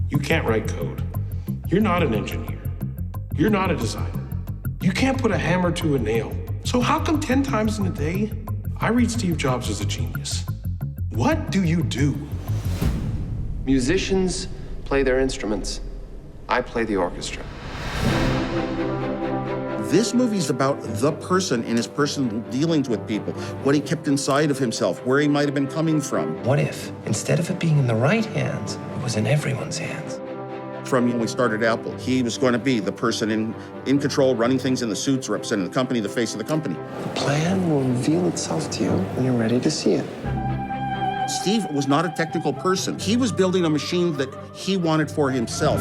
You can't write code. You're not an engineer. You're not a designer. You can't put a hammer to a nail. So how come 10 times in a day, I read Steve Jobs as a genius? What do you do? Musicians play their instruments. I play the orchestra. This movie's about the person in his personal dealings with people, what he kept inside of himself, where he might have been coming from. What if, instead of it being in the right hands, it was in everyone's hands? From when we started Apple, he was going to be the person in control, running things in the suits, representing the company, the face of the company. The plan will reveal itself to you when you're ready to see it. Steve was not a technical person. He was building a machine that he wanted for himself.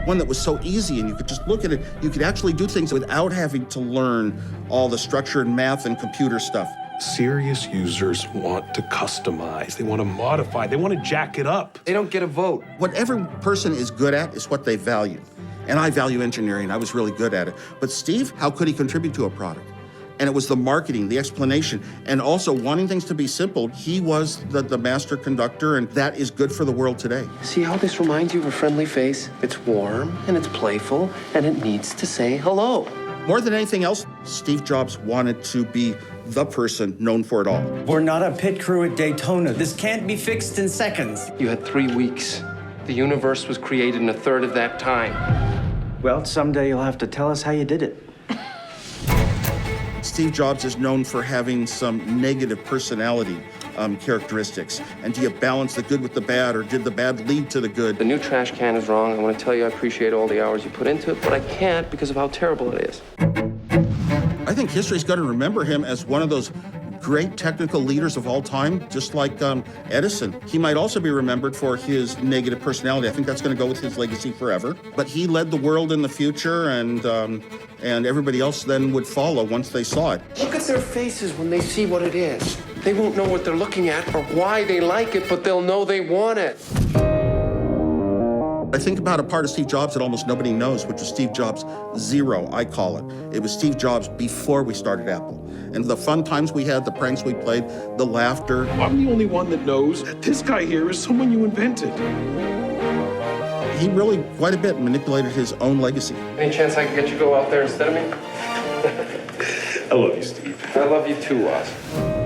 One that was so easy, and you could just look at it. You could actually do things without having to learn all the structured math and computer stuff. Serious users want to customize. They want to modify. They want to jack it up. They don't get a vote. What every person is good at is what they value. And I value engineering. I was really good at it. But Steve, how could he contribute to a product? And it was the marketing, the explanation, and also wanting things to be simple. He was the master conductor, and that is good for the world today. See how this reminds you of a friendly face? It's warm, and it's playful, and it needs to say hello. More than anything else, Steve Jobs wanted to be the person known for it all. We're not a pit crew at Daytona. This can't be fixed in seconds. You had 3 weeks. The universe was created in a third of that time. Well, someday you'll have to tell us how you did it. Steve Jobs is known for having some negative personality characteristics. And do you balance the good with the bad, or did the bad lead to the good? The new trash can is wrong. I want to tell you I appreciate all the hours you put into it, but I can't because of how terrible it is. I think history's going to remember him as one of those great technical leaders of all time, just like Edison. He might also be remembered for his negative personality. I think that's going to go with his legacy forever. But he led the world in the future, and everybody else then would follow once they saw it. Look at their faces when they see what it is. They won't know what they're looking at or why they like it, but they'll know they want it. I think about a part of Steve Jobs that almost nobody knows, which is Steve Jobs Zero, I call it. It was Steve Jobs before we started Apple. And the fun times we had, the pranks we played, the laughter. I'm the only one that knows that this guy here is someone you invented. He really, quite a bit, manipulated his own legacy. Any chance I can get you to go out there instead of me? I love you, Steve. I love you too, Oz.